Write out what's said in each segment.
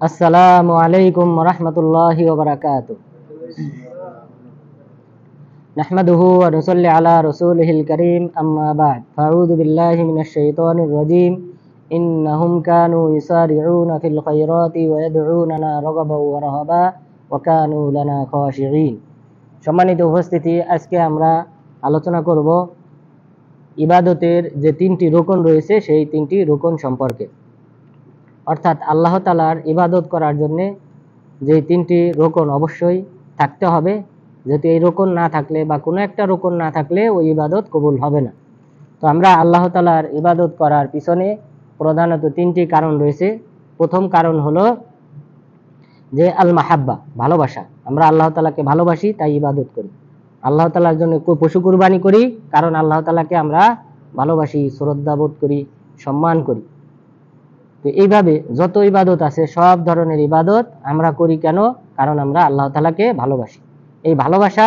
আসসালামু আলাইকুম ওয়া রাহমাতুল্লাহি ওয়া বারাকাতুহু। নাহমাদুহু ওয়া নুসাল্লি আলা রাসূলিহিল কারীম, আম্মা বা'দ। ফাআউযু বিল্লাহি মিনাশ শাইতানির রাজীম। ইন্নাহুম কানু ইসারি'উনা ফিল খায়রাতি ওয়া ইয়াদ'উনানা রাগাবাও ওয়া রাহাবা ওয়া কানু লানা খাশিঈন। সম্মানিত উপস্থিতি, আজকে আমরা আলোচনা করব ইবাদতের যে তিনটি রুকন রয়েছে সেই তিনটি রুকন সম্পর্কে। অর্থাৎ আল্লাহ তাআলার ইবাদত করার জন্য যে তিনটি রুকন অবশ্যই থাকতে হবে, যেহেতু এই রুকন না থাকলে বা কোনো একটা রুকন না থাকলে ওই ইবাদত কবুল হবে না। তো আমরা আল্লাহ তাআলার ইবাদত করার পিছনে প্রধানত তিনটি কারণ রয়েছে। প্রথম কারণ হলো যে আল মাহাব্বা, ভালোবাসা। আমরা আল্লাহ তাআলাকে ভালোবাসি, তাই ইবাদত করি। আল্লাহ তাআলার জন্য পশু কুরবানি করি, কারণ আল্লাহ তাআলাকে আমরা ভালোবাসি, শ্রদ্ধা বোধ করি, সম্মান করি। তো এইভাবে যত ইবাদত আছে, সব ধরনের ইবাদত আমরা করি কেন? কারণ আমরা আল্লাহ তাআলাকে ভালোবাসি। এই ভালোবাসা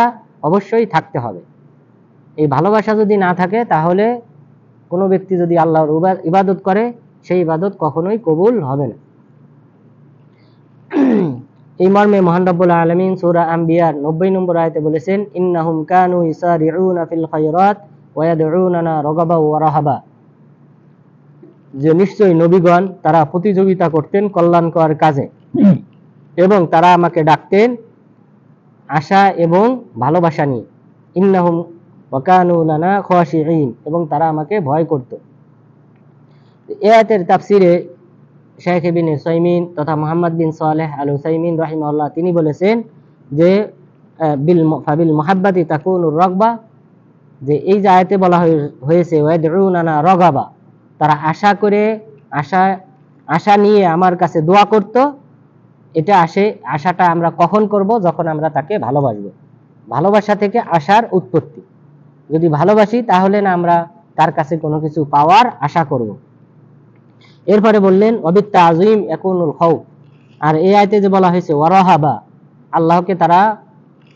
অবশ্যই থাকতে হবে। এই ভালোবাসা যদি না থাকে, তাহলে কোনো ব্যক্তি যদি আল্লাহর ইবাদত করে, সেই ইবাদত কখনোই কবুল হবে না। এই মর্মে মহান রব্বুল আলামিন সূরা আম্বিয়ার 90 নম্বর আয়াতে বলেছেন, ইন্নাহুম কানু ইসারিউনা ফিল খায়রাত ওয়া ইয়াদউনানা রাগাবা ওয়া রাহাবা, যে নিশ্চয়ই নবীগণ তারা প্রতিযোগিতা করতেন কল্যাণকর কাজে এবং তারা আমাকে ডাকতেন আশা এবং ভালোবাসা নিয়ে। ইন্নাহুম ওয়া কানু লানা খাশিঈন, এবং তারা আমাকে ভয় করত। এই আয়াতের তাফসিরে শেখ ইবনে উসাইমিন তথা মুহাম্মদ বিন সালেহ আল উসাইমিন রাহিমাহুল্লাহ তিনি বলেছেন যে ফাবিল মুহাব্বাতি তাকুনুর রাগবা, যে এই যে আয়াতে বলা হয়েছে ওয়াদউনানা রাগাবা, তারা আশা করে আশা নিয়ে আমার কাছে দোয়া করত। এটা আশাটা আমরা কখন করব? যখন আমরা তাকে ভালোবাসবো। ভালোবাসা থেকে আশার উৎপত্তি। যদি ভালোবাসি, তাহলে না আমরা তার কাছে কোনো কিছু পাওয়ার আশা করব। এরপরে বললেন ওয়াবিত তাযীম ইয়াকুনুল খাউফ, আর এই আয়াতে যে বলা হয়েছে ওয়ারাহাবা, আল্লাহকে তারা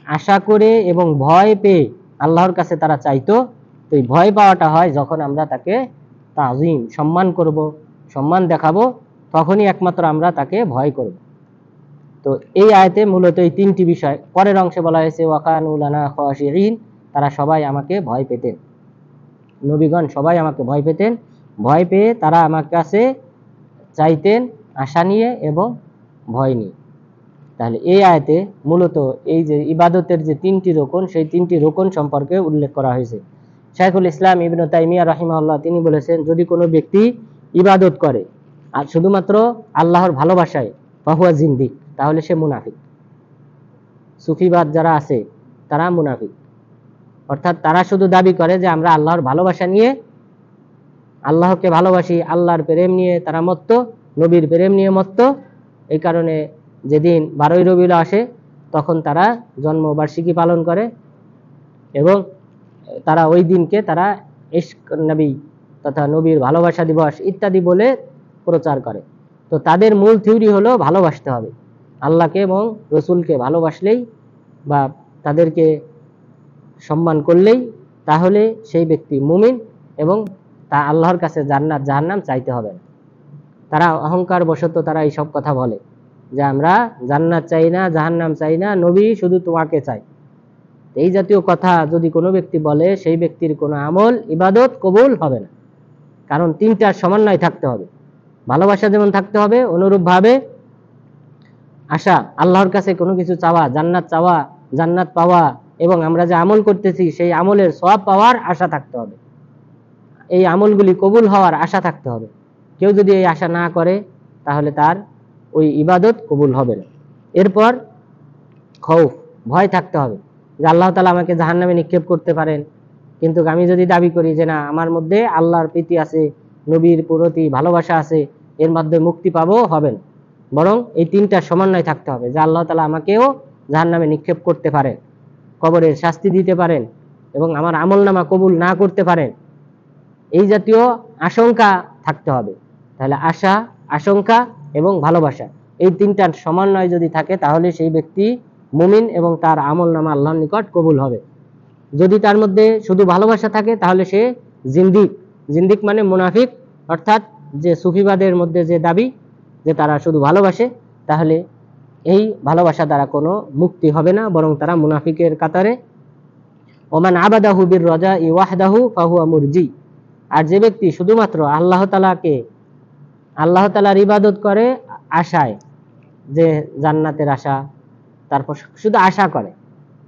আশা করে এবং ভয় পেয়ে আল্লাহর কাছে তারা চাইতো। তো এই ভয় পাওয়াটা হয় যখন আমরা তাকে তাযীম, সম্মান করব, সম্মান দেখাবো, তখনই একমাত্র আমরা তাকে ভয় করব। তো এই আয়াতে মূলত এই তিনটি বিষয়। পরের অংশে বলা হয়েছে ওয়া কানু লানা খাশিঈন, তারা সবাই আমাকে ভয় পেতেন। নবীগণ সবাই আমাকে ভয় পেতেন, ভয় পেয়ে তারা আমার কাছে চাইতেন আশা নিয়ে এবং ভয় নিয়ে। তাহলে এই আয়াতে মূলত এই যে ইবাদতের যে তিনটি রুকন, সেই তিনটি রুকন সম্পর্কে উল্লেখ করা হয়েছে। শাইখুল ইসলাম ইবনে তাইমিয়া রাহিমাহুল্লাহ তিনি বলেছেন, যদি কোনো ব্যক্তি ইবাদত করে আর শুধুমাত্র আল্লাহর ভালোবাসায়, ফাহুয়া জিন্দিক, তাহলে সে মুনাফিক। সুফিবাদ যারা আছে তারা মুনাফিক। অর্থাৎ তারা শুধু দাবি করে যে আমরা আল্লাহর ভালোবাসা নিয়ে, আল্লাহকে ভালোবাসি, আল্লাহর প্রেম নিয়ে তারা মত্ত, নবীর প্রেম নিয়ে মত্ত। এই কারণে যেদিন 12ই রবিউল আসে, তখন তারা জন্মবার্ষিকী পালন করে এবং তারা ওই দিনকে তারা ইশক নবী তথা নবীর ভালোবাসা দিবস ইত্যাদি বলে প্রচার করে। তো তাদের মূল থিওরি হলো ভালোবাসতে হবে আল্লাহকে এবং রসুলকে। ভালোবাসলেই বা তাদেরকে সম্মান করলেই তাহলে সেই ব্যক্তি মুমিন, এবং তা আল্লাহর কাছে জান্নাত জাহান্নাম চাইতে হবে না। তারা অহংকার বশত তারা এইসব কথা বলে যে আমরা জান্নাত চাই না, জাহান্নাম চাই না, নবী শুধু তোমাকে চাই। এই জাতীয় কথা যদি কোনো ব্যক্তি বলে, সেই ব্যক্তির কোনো আমল ইবাদত কবুল হবে না। কারণ তিনটার সমন্বয় থাকতে হবে। ভালোবাসা যেমন থাকতে হবে, অনুরূপভাবে আশা, আল্লাহর কাছে কোনো কিছু চাওয়া, জান্নাত চাওয়া, জান্নাত পাওয়া, এবং আমরা যে আমল করতেছি সেই আমলের সওয়াব পাওয়ার আশা থাকতে হবে। এই আমলগুলি কবুল হওয়ার আশা থাকতে হবে। কেউ যদি এই আশা না করে, তাহলে তার ওই ইবাদত কবুল হবে না। এরপর খৌফ, ভয় থাকতে হবে যে আল্লাহ তাআলা আমাকে জাহান্নামে নিক্ষেপ করতে পারেন। কিন্তু আমি যদি দাবি করি যে না, আমার মধ্যে আল্লাহর প্রীতি আছে, নবীর প্রতি ভালোবাসা আছে, এর মাধ্যমে মুক্তি পাবো, হবে না। বরং এই তিনটা সমন্বয় থাকতে হবে যে আল্লাহ তাআলা আমাকেও জাহান্নামে নিক্ষেপ করতে পারেন, কবরের শাস্তি দিতে পারেন, এবং আমার আমলনামা কবুল না করতে পারেন। এই জাতীয় আশঙ্কা থাকতে হবে। তাহলে আশা, আশঙ্কা এবং ভালোবাসা, এই তিনটার সমন্বয় যদি থাকে, তাহলে সেই ব্যক্তি মুমিন এবং তার আমলনামা আল্লাহর নিকট কবুল হবে। যদি তার মধ্যে শুধু ভালোবাসা থাকে, তাহলে সে জিন্দিক। জিন্দিক মানে মুনাফিক। অর্থাৎ যে সুফিবাদের মধ্যে যে দাবি যে তারা শুধু ভালোবাসে, তাহলে এই ভালোবাসা দ্বারা কোনো মুক্তি হবে না, বরং তারা মুনাফিকের কাতারে। ওমান আবাদাহু বির রাজাই ওয়াহদাহু ফাহুয়া মুরজি। আর যে ব্যক্তি শুধুমাত্র আল্লাহ তাআলার ইবাদত করে আশায়, যে জান্নাতের আশা, তারপর শুধু আশা করে,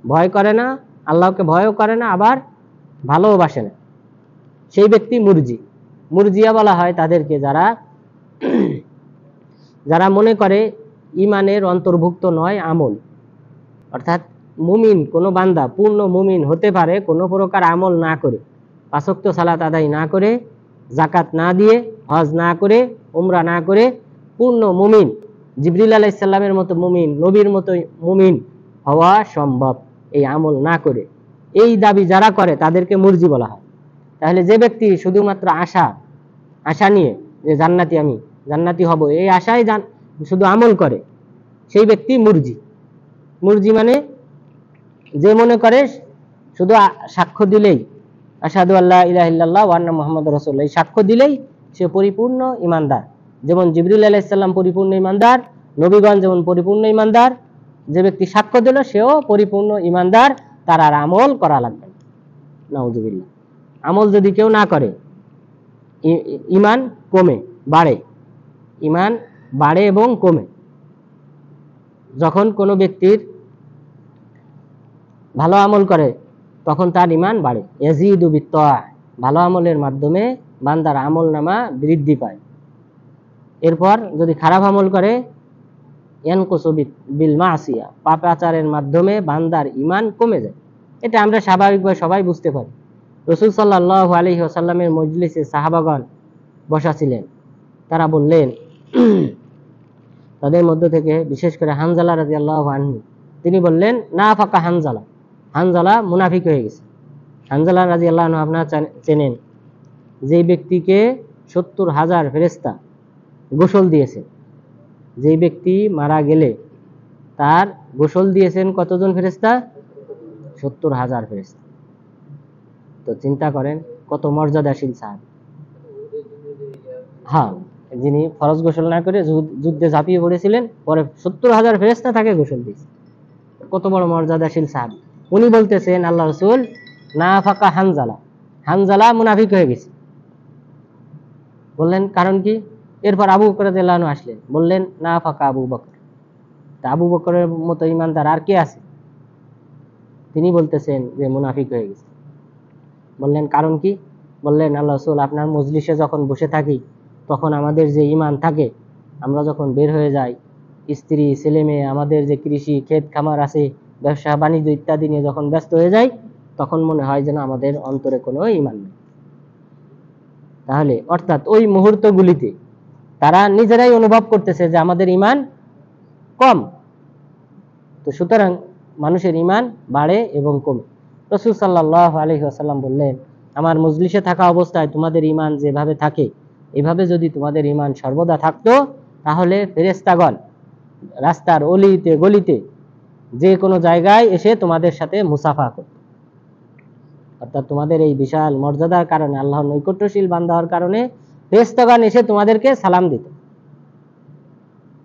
ভয় করে না, আল্লাহকে ভয়ও করে না, আবার ভালোবাসে না, সেই ব্যক্তি মুরজি। মুরজিয়া বলা হয় তাদেরকে যারা মনে করে ইমানের অন্তর্ভুক্ত নয় আমল, অর্থাৎ মুমিন কোনো বান্দা পূর্ণ মুমিন হতে পারে কোনো প্রকার আমল না করে, 5 ওয়াক্ত সালাত আদায় না করে, জাকাত না দিয়ে, হজ না করে, উমরা না করে পূর্ণ মুমিন, জিবরিল আলাইহিস সালামের মতো মুমিন, নবীর মতো মুমিন হওয়া সম্ভব এই আমল না করে। এই দাবি যারা করে তাদেরকে মুরজি বলা হয়। তাহলে যে ব্যক্তি শুধুমাত্র আশা নিয়ে যে আমি জান্নাতি হব, এই আশায় শুধু আমল করে, সেই ব্যক্তি মুরজি। মুরজি মানে যে মনে করে শুধু সাক্ষ্য দিলেই, আশহাদু আল্লা ইলাহা ইল্লাল্লাহ ওয়া আন্না মুহাম্মাদুর রাসূলুল্লাহ, এই সাক্ষ্য দিলেই সে পরিপূর্ণ ঈমানদার। যেমন জিবরিল আলাইহিস সালাম পরিপূর্ণ ঈমানদার, নবীগণ যেমন পরিপূর্ণ ঈমানদার, যে ব্যক্তি সাক্ষ্য দিল সেও পরিপূর্ণ ঈমানদার, তার আর আমল করা লাগবে না। নাউযুবিল্লাহ। আমল যদি কেউ না করে, ঈমান কমে বাড়ে, ঈমান বাড়ে এবং কমে। যখন কোনো ব্যক্তির ভালো আমল করে তখন তার ঈমান বাড়ে। ইয়াজিদু বিত্তাআ, ভালো আমলের মাধ্যমে বান্দার আমল নামা বৃদ্ধি পায়। এরপর যদি খারাপ আমল করে, ইয়ানকুসু বিল মাসিয়া, পাপাচারের মাধ্যমে বান্দার ঈমান কমে যায়। এটা আমরা স্বাভাবিকভাবে সবাই বুঝতে পারি। রাসূল সাল্লাল্লাহু আলাইহি ওয়াসাল্লামের মজলিসে সাহাবাগণ বসা ছিলেন। তারা বললেন, তাদের মধ্য থেকে বিশেষ করে হানজালা রাদিয়াল্লাহু আনহু, তিনি বললেন, নাফাকা হানজালা মুনাফিক হয়ে গেছে। হানজালা রাদিয়াল্লাহু আনহু আপনারা চেনেন, যে ব্যক্তিকে 70,000 ফেরেশতা গোসল দিয়েছে, যে ব্যক্তি মারা গেলে তার গোসল দিয়েছেন কতজন ফেরেশতা? 70,000 ফেরেশতা। তো চিন্তা করেন কত মর্যাদাশীল সাহাবী। হ্যাঁ, যিনি ফরজ গোসল না করে যুদ্ধে ঝাঁপিয়ে পড়েছিলেন, পরে 70,000 ফেরেশতা তাকে গোসল দিয়েছে। কত বড় মর্যাদাশীল সাহাবী। উনি বলতেছেন, আল্লাহ রাসূল, নাফাকা হানজালা মুনাফিক হয়ে গেছে। বললেন কারণ কি? এরপর আবু বকর রাদিয়াল্লাহু আনহু আসলেন, বললেন, নাফাকা আবু বকর। তা আবু বকরের মতো ঈমানদার আর কে আছে? তিনি বলতেছেন যে মুনাফিক হয়ে গেছে। বললেন কারণ কি? বললেন, আল্লাহ রাসূল, আপনার মজলিসে যখন বসে থাকি তখন আমাদের যে ঈমান থাকে, আমরা যখন বের হয়ে যাই, স্ত্রী ছেলে মেয়ে, আমাদের যে কৃষি ক্ষেত খামার আছে, ব্যবসা বাণিজ্য ইত্যাদি নিয়ে যখন ব্যস্ত হয়ে যাই, তখন মনে হয় যেন আমাদের অন্তরে কোনো ঈমান নেই। তাহলে অর্থাৎ ওই মুহূর্তগুলিতে তারা নিজেরাই অনুভব করতেছে যে আমাদের ঈমান কম। তো সুতরাং মানুষের ঈমান বাড়ে এবং কমে। রাসূল সাল্লাল্লাহু আলাইহি ওয়াসাল্লাম বললেন, আমার মজলিসে থাকা অবস্থায় তোমাদের ঈমান যেভাবে থাকে, এভাবে যদি তোমাদের ঈমান সর্বদা থাকতো, তাহলে ফেরেশতাগণ রাস্তার অলিতে গলিতে যে কোনো জায়গায় এসে তোমাদের সাথে মুসাফা করত। অর্থাৎ তোমাদের এই বিশাল মর্যাদার কারণে, আল্লাহর নৈকট্যশীল বান্দা হওয়ার কারণে ফেরেশতাগণ এসে তোমাদেরকে সালাম দিত।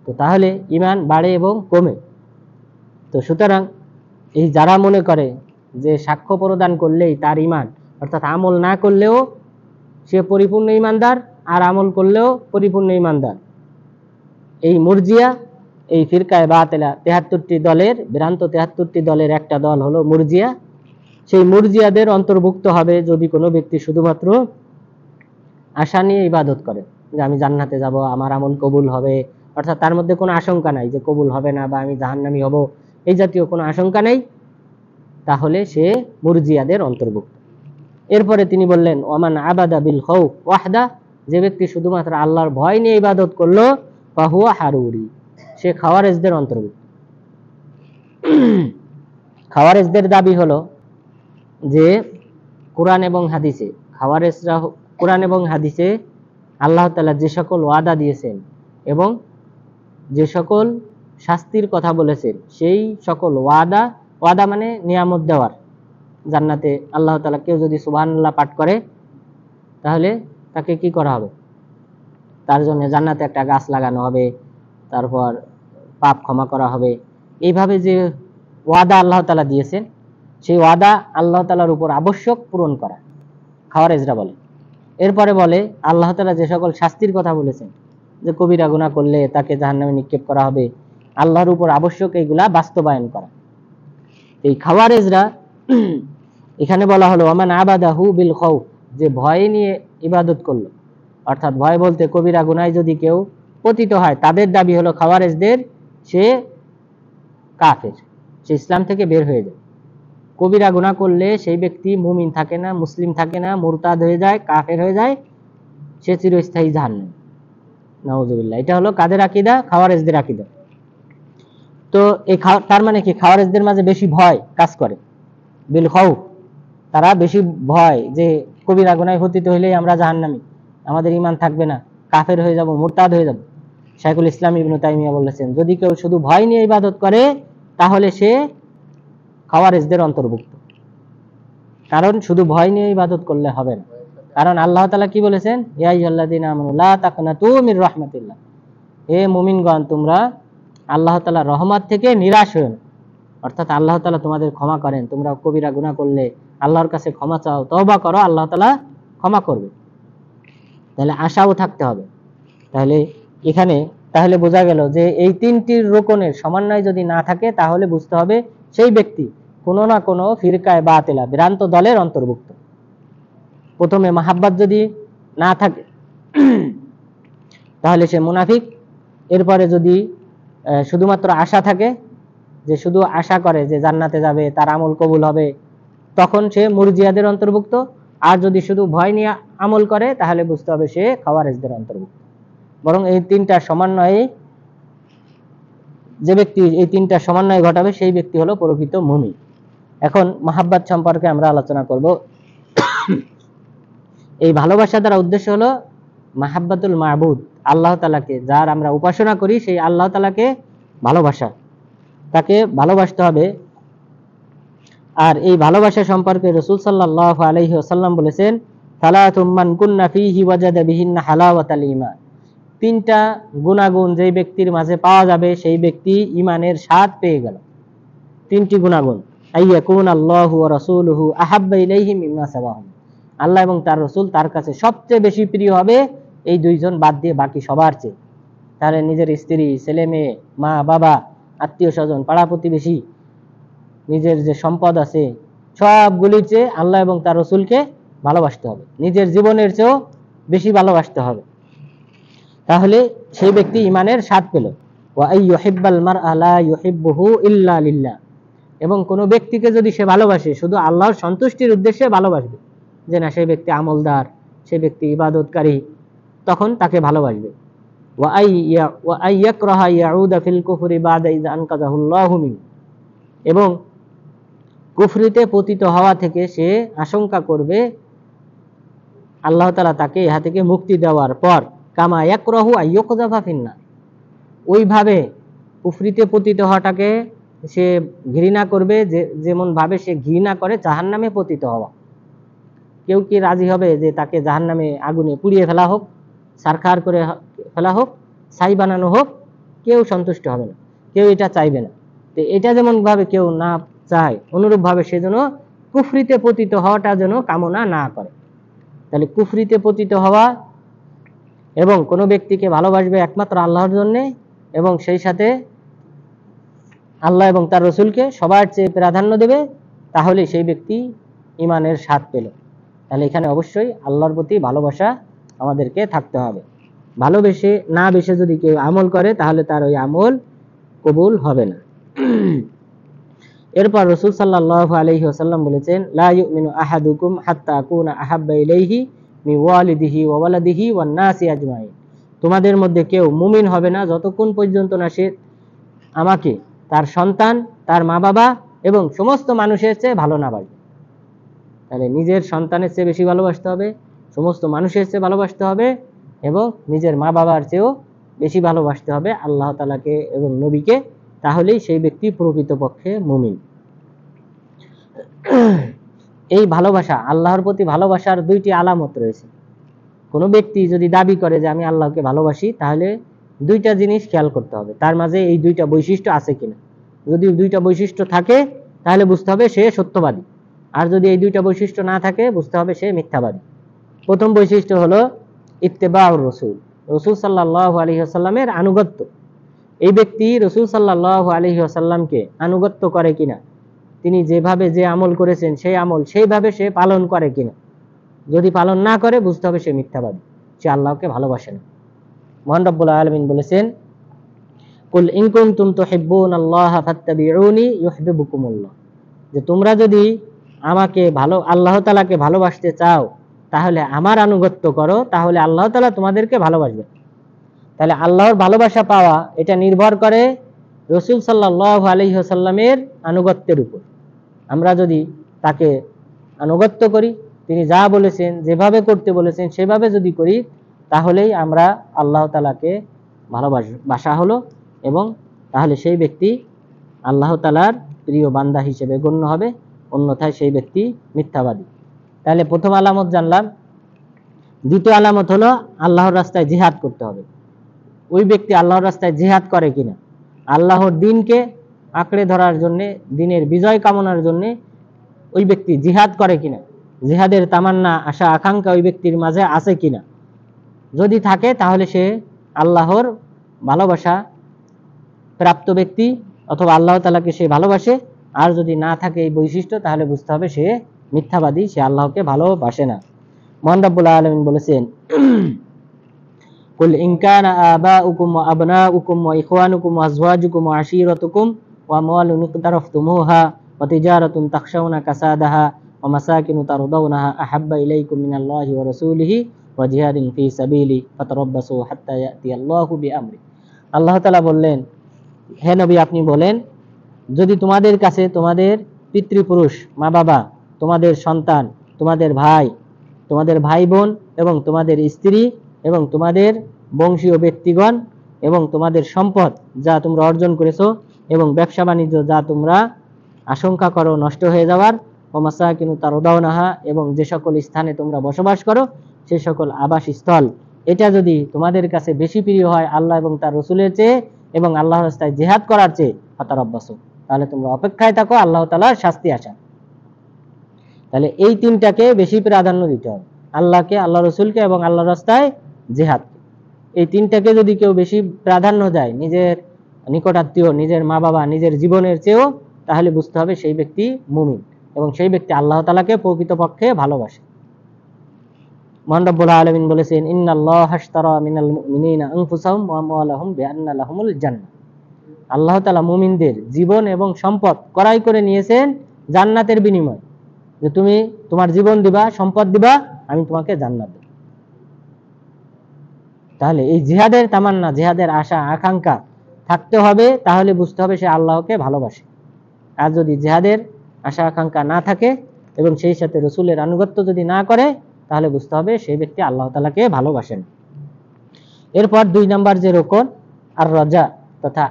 তো তাহলে ঈমান বাড়ে এবং কমে। তো সুতরাং এই যারা মনে করে যে সাক্ষ্য প্রদান করলেই তার ঈমান, অর্থাৎ আমল না করলেও সে পরিপূর্ণ ঈমানদার, আর আমল করলেও পরিপূর্ণ ঈমানদার, এই মুরজিয়া, এই ফিরকায়ে বাতিলা 73টি দলের, ভ্রান্ত 73টি দলের একটা দল হলো মুরজিয়া। সেই মুরজিয়াদের অন্তর্ভুক্ত হবে যদি কোনো ব্যক্তি শুধুমাত্র আশা নিয়ে ইবাদত করে, যে আমি জান্নাতে যাব, আমার আমল কবুল হবে, অর্থাৎ তার মধ্যে কোনো আশঙ্কা নাই যে কবুল হবে না বা আমি জাহান্নামী হব, এই জাতীয় কোনো আশঙ্কা নেই, তাহলে সে মুরজিয়াদের অন্তর্ভুক্ত। এরপরে তিনি বললেন, ওমান আবাদা বিল খাউফ ওয়াহদা, যে ব্যক্তি শুধুমাত্র আল্লাহর ভয় নিয়ে ইবাদত করলো, ফাহুয়া হারুরি, সে খাওয়ারেজদের অন্তর্ভুক্ত। খাওয়ারেজদের দাবি হলো যে কোরআন এবং হাদিসে, খাওয়ারেজরা কোরআন এবং হাদিসে আল্লাহ তাআলা যে সকল ওয়াদা দিয়েছেন এবং যে সকল শাস্তির কথা বলেছেন, সেই সকল ওয়াদা মানে নিয়ামত দেওয়ার, জান্নাতে আল্লাহ তাআলা, কেউ যদি সুবহানাল্লাহ পাঠ করে তাহলে তাকে কি করা হবে? তার জন্য জান্নাতে একটা গাছ লাগানো হবে, তারপর পাপ ক্ষমা করা হবে। এইভাবে যে ওয়াদা আল্লাহ তাআলা দিয়েছেন, সেই ওয়াদা আল্লাহ তাআলার উপর আবশ্যক পূরণ করা, খাওয়ারেজরা বলে। এরপরে বলে আল্লাহ তাআলা যে সকল শাস্তির কথা বলেছেন, যে কবিরা গুনাহ করলে তাকে জাহান্নামে নিক্ষেপ করা হবে, আল্লাহর উপর আবশ্যক এইগুলা বাস্তবায়ন করা। এই খাওয়ারেজরা এখানে বলা হলো ওমান আবাদাহু বিল খাউফ, যে ভয় নিয়ে ইবাদত করলো, অর্থাৎ ভয় বলতে কবিরা গুনায় যদি কেউ পতিত হয়, তাদের দাবি হলো খাওয়ারেজদের সে কাফের, সে ইসলাম থেকে বের হয়ে যায়। কবিরা গুনাহ করলে সেই ব্যক্তি মুমিন থাকে না, মুসলিম থাকে না, মুরতাদ হয়ে যায়, কাফের হয়ে যায়, সে চিরস্থায়ী জাহান্নামী। নাউজুবিল্লাহ। এটা হলো কাদের আকীদা? খাওয়ারেজদের আকীদা। তো এই তার মানে কি খাওয়ারেজদের মাঝে বেশি ভয় কাজ করে, বিল খাউফ, তারা বেশি ভয় যে কবিরা গুনায় পতিত হইলেই আমরা জাহান্নামী, আমাদের ঈমান থাকবে না, কাফের হয়ে যাব, মুরতাদ হয়ে যাব। শাইখুল ইসলাম ইবনে তাইমিয়া বলেছেন, যদি কেউ শুধু ভয় নিয়ে ইবাদত করে তাহলে সে খাওয়ারেজদের অন্তর্ভুক্ত। কারণ শুধু ভয় নিয়ে ইবাদত করলে হবে না, কারণ আল্লাহ তাআলা কি বলেছেন? ইয়া আইয়ুহাল্লাযীনা আমানু লা তাকনাতু মির রাহমাতিল্লাহ, হে মুমিনগণ তোমরা আল্লাহ তাআলার রহমত থেকে নিরাশ হও না। অর্থাৎ আল্লাহ তাআলা তোমাদের ক্ষমা করেন, তোমরা কবিরা গুনাহ করলে আল্লাহর কাছে ক্ষমা চাও, তওবা করো, আল্লাহ তাআলা ক্ষমা করবে। তাহলে আশাও থাকতে হবে। তাহলে বোঝা গেল যে এই তিনটির রোকনের সমন্বয় যদি না থাকে, তাহলে বুঝতে হবে সেই ব্যক্তি কোনো না কোনো ফিরকায়ে বাতিলা, ভ্রান্ত দলের অন্তর্ভুক্ত। প্রথমে মাহাব্বত যদি না থাকে তাহলে সে মুনাফিক। এরপরে যদি শুধুমাত্র আশা থাকে, যে শুধু আশা করে যে জান্নাতে যাবে, তার আমল কবুল হবে, তখন সে মুরজিয়াদের অন্তর্ভুক্ত। আর যদি শুধু ভয় নিয়ে আমল করে, তাহলে বুঝতে হবে সে খাওয়ারেজদের অন্তর্ভুক্ত। বরং এই তিনটা সমন্বয়ে যে ব্যক্তি এই তিনটা সমন্বয় ঘটাবে, সেই ব্যক্তি হলো প্রকৃত মুমিন। এখন মাহাব্বত সম্পর্কে আমরা আলোচনা করব। এই ভালোবাসা দ্বারা উদ্দেশ্য হলো মাহাব্বাতুল মাবুদ, আল্লাহ তাআলাকে, যার আমরা উপাসনা করি সেই আল্লাহ তাআলাকে ভালোবাসা, তাকে ভালোবাসতে হবে। আর এই ভালোবাসা সম্পর্কে রাসূল সাল্লাল্লাহু আলাইহি ওয়াসাল্লাম বলেছেন, সালাতুম মান কুন্না ফীহি ওয়াজাদা বিহিন্না হালাওয়াতাল ঈমান, তিনটা গুণাগুণ যেই ব্যক্তির মাঝে পাওয়া যাবে, সেই ব্যক্তি ঈমানের স্বাদ পেয়ে গেল। তিনটি গুণাগুণ, আইয়াকুন আল্লাহু ওয়া রাসূলুহু আহাব্বা ইলাইহি মিম্মা সাওয়াহুম, আল্লাহ এবং তার রাসূল তার কাছে সবচেয়ে বেশি প্রিয় হবে এই দুইজন বাদ দিয়ে বাকি সবার চেয়ে। তাহলে নিজের স্ত্রী, ছেলে মেয়ে, মা বাবা, আত্মীয় স্বজন, পাড়া প্রতিবেশী, নিজের যে সম্পদ আছে, সবগুলির চেয়ে আল্লাহ এবং তার রাসূলকে ভালোবাসতে হবে, নিজের জীবনের চেয়েও বেশি ভালোবাসতে হবে। তাহলে সেই ব্যক্তি ঈমানের স্বাদ পেল। ওয়া আইয়ুহিব্বাল মারআ লা ইউহিব্বুহু ইল্লা লিল্লাহ, এবং কোনো ব্যক্তিকে যদি সে ভালোবাসে, শুধু আল্লাহর সন্তুষ্টির উদ্দেশ্যে ভালোবাসবে, যে না সেই ব্যক্তি আমলদার, সেই ব্যক্তি ইবাদতকারী, তখন তাকে ভালোবাসবে। ওয়া আইয়াকরাহা ইয়াউদা ফিল কুফরি বাদা ইযা আনকাযাহুল্লাহু মিন, এবং কুফরিতে পতিত হওয়া থেকে সে আশঙ্কা করবে আল্লাহ তাআলা তাকে ইহা থেকে মুক্তি দেওয়ার পর, কামা ইয়াকরাহু আইয়ুকযাফা ফিন্নার, ওইভাবে কুফরিতে পতিত হওয়াটাকে সে ঘৃণা করবে, যেমন ভাবে সে ঘৃণা করে জাহান্নামে পতিত হওয়া। কেউ কি রাজি হবে যে তাকে জাহান্নামে আগুনে পুড়িয়ে ফেলা হোক, ছারখার করে ফেলা হোক, ছাই বানানো হোক? কেউ সন্তুষ্ট হবে না, কেউ এটা চাইবে না। তো এটা যেমন ভাবে কেউ না চায়, অনুরূপ ভাবে সে যেন কুফরিতে পতিত হওয়াটা যেন কামনা না করে। তাহলে কুফরিতে পতিত হওয়া এবং কোনো ব্যক্তিকে ভালোবাসবে একমাত্র আল্লাহর জন্যে, এবং সেই সাথে আল্লাহ এবং তার রাসূলকে সবার চেয়ে প্রাধান্য দেবে, তাহলে সেই ব্যক্তি ঈমানের স্বাদ পেল। তাহলে এখানে অবশ্যই আল্লাহর প্রতি ভালোবাসা আমাদেরকে থাকতে হবে। ভালোবেসে না বেসে যদি কেউ আমল করে, তাহলে তার ওই আমল কবুল হবে না। এরপর রাসূল সাল্লাল্লাহু আলাইহি ওয়াসাল্লাম বলেছেন, লা ইউমিনু আহাদুকুম হাত্তা আকুনা আহাব্বা ইলাইহি মিন ওয়ালিদিহি ওয়া ওয়ালাদিহি ওয়ান নাসি আজমাইন, তোমাদের মধ্যে কেউ মুমিন হবে না যতক্ষণ পর্যন্ত না সে আমাকে, তার সন্তান, তার মা বাবা এবং সমস্ত মানুষের চেয়ে ভালো না বাসবে। তাহলে নিজের সন্তানের চেয়ে বেশি ভালোবাসতে হবে, সমস্ত মানুষের চেয়ে ভালোবাসতে হবে, এবং নিজের মা বাবার চেয়েও বেশি ভালোবাসতে হবে আল্লাহ তাআলাকে এবং নবীকে। তাহলেই সেই ব্যক্তি প্রকৃতপক্ষে মুমিন। এই ভালোবাসা, আল্লাহর প্রতি ভালোবাসার দুইটি আলামত রয়েছে। কোনো ব্যক্তি যদি দাবি করে যে আমি আল্লাহকে ভালোবাসি, তাহলে দুইটা জিনিস খেয়াল করতে হবে, তার মাঝে এই দুইটা বৈশিষ্ট্য আছে কিনা। যদি দুইটা বৈশিষ্ট্য থাকে তাহলে বুঝতে হবে সে সত্যবাদী, আর যদি এই দুইটা বৈশিষ্ট্য না থাকে বুঝতে হবে সে মিথ্যাবাদী। প্রথম বৈশিষ্ট্য হলো ইত্তেবাউর রসুল, রসুল সাল্লাল্লাহু আলাইহি ওয়াসাল্লামের আনুগত্য। এই ব্যক্তি রসুল সাল্লাল্লাহু আলাইহি ওয়াসাল্লামকে আনুগত্য করে কিনা, তিনি যেভাবে যে আমল করেছেন সেই আমল সেইভাবে সে পালন করে কিনা। যদি পালন না করে বুঝতে হবে সে মিথ্যাবাদী, সে আল্লাহকে ভালোবাসে না। মহান রব্বুল আলামিন বলেছেন, কুল ইন কুনতুম তুহিব্বুনাল্লাহা ফাত্তাবিউনি ইউহিব্বুকুমুল্লাহ, যে তোমরা যদি আমাকে আল্লাহ তাআলাকে ভালোবাসতে চাও তাহলে আমার আনুগত্য করো, তাহলে আল্লাহ তাআলা তোমাদেরকে ভালোবাসবে। তাহলে আল্লাহর ভালোবাসা পাওয়া এটা নির্ভর করে রাসূল সাল্লাল্লাহু আলাইহি ওয়াসাল্লামের আনুগত্যের উপর। আমরা যদি তাকে আনুগত্য করি, তিনি যা বলেছেন যেভাবে করতে বলেছেন সেভাবে যদি করি, তাহলেই আমরা আল্লাহ তাআলাকে ভালোবাসা হলো, এবং তাহলে সেই ব্যক্তি আল্লাহ তাআলার প্রিয় বান্দা হিসেবে গণ্য হবে, অন্যথায় সেই ব্যক্তি মিথ্যাবাদী। তাহলে প্রথম আলামত জানলাম। দ্বিতীয় আলামত হলো আল্লাহর রাস্তায় জিহাদ করতে হবে। ওই ব্যক্তি আল্লাহর রাস্তায় জিহাদ করে কিনা, আল্লাহর দ্বীনকে আঁকড়ে ধরার জন্য, দ্বীনের বিজয় কামনার জন্য ওই ব্যক্তি জিহাদ করে কিনা, জিহাদের তামান্না আশা আকাঙ্ক্ষা ওই ব্যক্তির মাঝে আছে কিনা। যদি থাকে তাহলে সে আল্লাহর ভালোবাসা প্রাপ্ত ব্যক্তি, অথবা আল্লাহ তাআলাকে সে ভালোবাসে। আর যদি না থাকে এই বৈশিষ্ট্য, তাহলে বুঝতে হবে সে মিথ্যাবাদী, সে আল্লাহকে ভালোবাসে না। মহান রব্বুল আলামিন বলেছেন, কুল ইন কানা আবাউকুম ওয়া আবনাউকুম ওয়া ইখওয়ানুকুম ওয়া আজওয়াজুকুম ওয়া আশীরাতুকুম ওয়া আমওয়ালুন ইকতারাফতুমুহা ওয়া তিজারাতুন তাখশাউনা কাসাদাহা ওয়া মাসাকিনু তারদাউনাহা আহাব্বা ইলাইকুম মিনাল্লাহি ওয়া রাসূলিহি ওয়া জিহাদিন ফি সাবিলি ফাতারাব্বাসু হাত্তা ইয়াতিয়াল্লাহু বিআমরি। আল্লাহ তাআলা বললেন, হে নবী আপনি বলেন, যদি তোমাদের কাছে তোমাদের পিতৃপুরুষ, মা বাবা, তোমাদের সন্তান, তোমাদের ভাই বোন এবং তোমাদের স্ত্রী এবং তোমাদের বংশীয় ব্যক্তিগণ এবং তোমাদের সম্পদ যা তোমরা অর্জন করেছো এবং ব্যবসা বাণিজ্য যা তোমরা আশঙ্কা করো নষ্ট হয়ে যাওয়ার, ও মাসাকিনু তারদাউনাহা, এবং যে সকল স্থানে তোমরা বসবাস করো সেই সকল আবাসস্থল, এটা যদি তোমাদের কাছে বেশি প্রিয় হয় আল্লাহ এবং তার রাসূলের চেয়ে এবং আল্লাহর রাস্তায় জিহাদ করার চেয়ে, ফাতারাব্বাসু, তাহলে তোমরা অপেক্ষায় থাকো আল্লাহ তাআলার শাস্তি আসা। তাহলে এই তিনটাকে বেশি প্রাধান্য দিতে হবে, আল্লাহকে, আল্লাহ রাসূলকে এবং আল্লাহর রাস্তায় জিহাদ। এই তিনটাকে যদি কেউ বেশি প্রাধান্য দেয় নিজের নিকটাত্মীয়, নিজের মা বাবা, নিজের জীবনের চেয়েও, তাহলে বুঝতে হবে সেই ব্যক্তি মুমিন এবং সেই ব্যক্তি আল্লাহ তাআলাকে প্রকৃতপক্ষে ভালোবাসে। মহান রব্বুল আলামিন বলেছেন, ইন্নাল্লাহা আশতারা মিনাল মুমিনিনা আনফুসাহুম ওয়া আমওয়ালাহুম বিআন্না লাহুমুল জান্নাহ। আল্লাহ তাআলা মুমিনদের জীবন এবং সম্পদ ক্রয় করে নিয়েছেন জান্নাতের বিনিময়ে, যে তুমি তোমার জীবন দিবা, সম্পদ দিবা, আমি তোমাকে জান্নাত দেব। তাহলে এই জিহাদের তামান্না, জিহাদের আশা আকাঙ্ক্ষা থাকতে হবে, তাহলে বুঝতে হবে সে আল্লাহকে ভালোবাসে। আর যদি জিহাদের আশা আকাঙ্ক্ষা না থাকে এবং সেই সাথে রাসূলের আনুগত্য যদি না করে, তাহলে বুঝতে হবে সেই ব্যক্তি আল্লাহ তাআলাকে ভালোবাসেন। এরপর 2 নাম্বার যে রকম, আর রাজা, তথা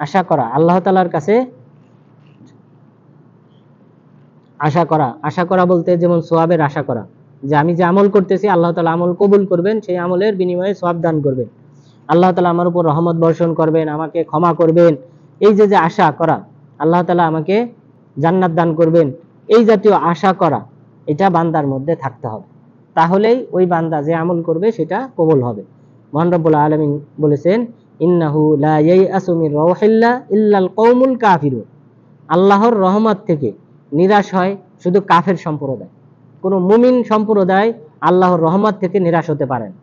আশা করা, আল্লাহ তাআলার কাছে আশা করা বলতে যেমন সওয়াবের আশা করা, যে আমি যে আমল করতেছি আল্লাহ তাআলা আমল কবুল করবেন, সেই আমলের বিনিময়ে সওয়াব দান করবেন, আল্লাহ তাআলা আমার উপর রহমত বর্ষণ করবেন, আমাকে ক্ষমা করবেন, এই যে আশা করা, আল্লাহ তাআলা আমাকে জান্নাত দান করবেন, এই জাতীয় আশা করা, এটা বান্দার মধ্যে থাকতে হবে, তাহলেই ওই বান্দা যে আমল করবে সেটা কবুল হবে। মহান রব্বুল আলামিন বলেছেন, ইন্নাহু লা ইয়াইআসু মির রাউহিল্লাহ ইল্লাল কওমুল কাফিরুন। আল্লাহর রহমত থেকে নিরাশ হয় শুধু কাফের সম্প্রদায়, কোন মুমিন সম্প্রদায় আল্লাহর রহমত থেকে নিরাশ হতে পারে না।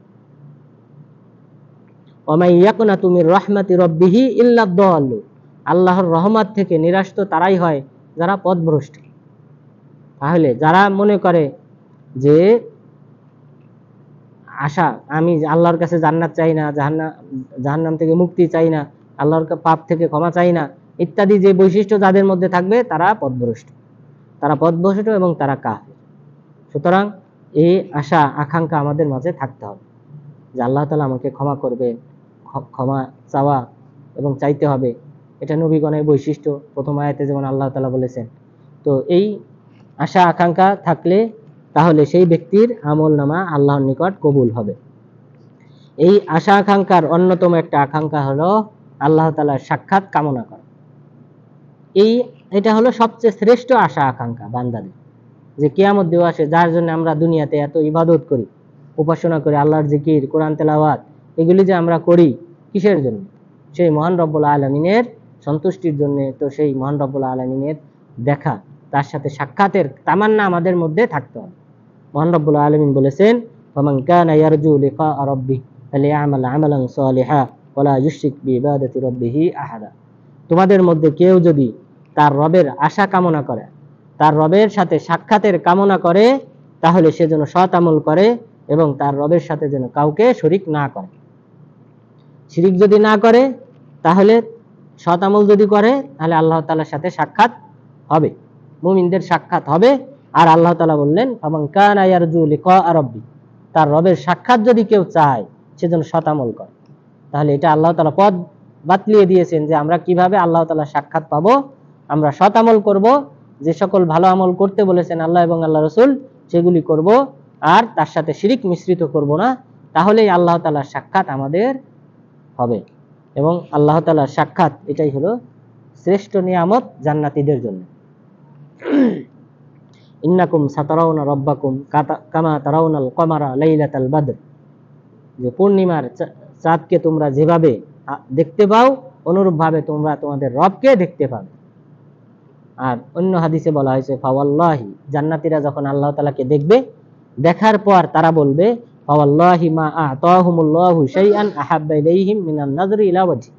ওয়া মান ইয়াকনাতু মির রাহমাতি রাব্বিহি ইল্লাদ দাল্লুন। আল্লাহর রহমত থেকে নিরাশ তো তারাই হয় যারা পথভ্রষ্ট। তাহলে যারা মনে করে যে আশা, আমি আল্লাহর কাছে জান্নাত চাই না, জাহান্নাম থেকে মুক্তি চাই না, আল্লাহর পাপ থেকে ক্ষমা চাই না, ইত্যাদি যে বৈশিষ্ট্য যাদের মধ্যে থাকবে তারা পথভ্রষ্ট এবং তারা কাফের। সুতরাং এই আশা আকাঙ্ক্ষা আমাদের মাঝে থাকতে হবে যে আল্লাহ তাআলা আমাকে ক্ষমা করবে, ক্ষমা চাওয়া এবং চাইতে হবে, এটা নবীগণের বৈশিষ্ট্য, প্রথম আয়াতে যেমন আল্লাহ তাআলা বলেছেন। তো এই আশা আকাঙ্ক্ষা থাকলে তাহলে সেই ব্যক্তির আমল নামা আল্লাহর নিকট কবুল হবে। এই আশা আকাঙ্ক্ষার অন্যতম একটা আকাঙ্ক্ষা হলো আল্লাহ তাআলার সাক্ষাৎ কামনা করা। এটা হলো সবচেয়ে শ্রেষ্ঠ আশা আকাঙ্ক্ষা বান্দাদের, যে কিয়ামত দিবসে যার জন্য আমরা দুনিয়াতে এত ইবাদত করি, উপাসনা করি, আল্লাহর জিকির, কোরআন তেলাওয়াত, এগুলি যে আমরা করি কিসের জন্য? সেই মহান রব্বুল আলামিনের সন্তুষ্টির জন্য। তো সেই মহান রব্বুল আলামিনের দেখা, তার সাথে সাক্ষাতের তামান্না আমাদের মধ্যে থাকতে হবে। মহান রব্বুল আলামিন বলেছেন, ফামান কানা ইয়ারজু লিকা রাব্বিহি ফালিয়ামাল আমালান সালিহা ওয়ালা ইউশরিক বিইবাদাতি রাব্বিহি আহাদা। তোমাদের মধ্যে কেউ যদি তার রবের আশা কামনা করে, তার রবের সাথে সাক্ষাতের কামনা করে, তাহলে সে যেন সৎ আমল করে এবং তার রবের সাথে যেন কাউকে শরীক না করে। শিরিক যদি না করে, তাহলে সৎ আমল যদি করে, তাহলে আল্লাহ তাআলার সাথে সাক্ষাৎ হবে, মুমিনদের সাক্ষাৎ হবে। আর আল্লাহ তাআলা বললেন, ফামান কানা ইয়ারজু লিকা রাব্বি, তার রবের সাক্ষাৎ যদি কেউ চায়, সে যেন সৎ আমল করে। তাহলে এটা আল্লাহ তাআলা পথ বাতলিয়ে দিয়েছেন যে আমরা কিভাবে আল্লাহ তাআলার সাক্ষাৎ পাবো। আমরা সৎ আমল করব, যে সকল ভালো আমল করতে বলেছেন আল্লাহ এবং আল্লাহ রাসূল, সেগুলি করব, আর তার সাথে শিরিক মিশ্রিত করব না। তাহলেই আল্লাহ তাআলার সাক্ষাৎ আমাদের হবে। এবং আল্লাহ তাআলার সাক্ষাৎ এটাই হলো শ্রেষ্ঠ নিয়ামত জান্নাতীদের জন্য। ইন্নাকুম সাতারাউনা রাব্বাকুম কামা তারাউনাল কমারা লাইলাতাল বদর, যে পূর্ণিমার চাঁদকে তোমরা যেভাবে দেখতে পাও, অনুরূপভাবে তোমরা তোমাদের রবকে দেখতে পাবে। আর অন্য হাদিসে বলা হয়েছে, ফাওয়াল্লাহি, জান্নাতীরা যখন আল্লাহ তাআলাকে দেখবে, দেখার পর তারা বলবে, ফাওয়াল্লাহি মা আতাহুমুল্লাহু শাইআন আহাব্বা ইলাইহিম মিনান নাজরি ইলা ওয়াজহি।